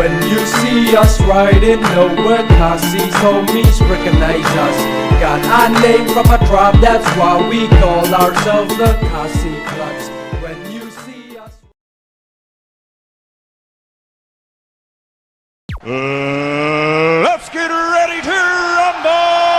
When you see us riding nowhere, KHASI's homies recognize us. Got a name from a tribe, that's why we call ourselves the KHASI Bloods. When you see us let's get ready to rumble!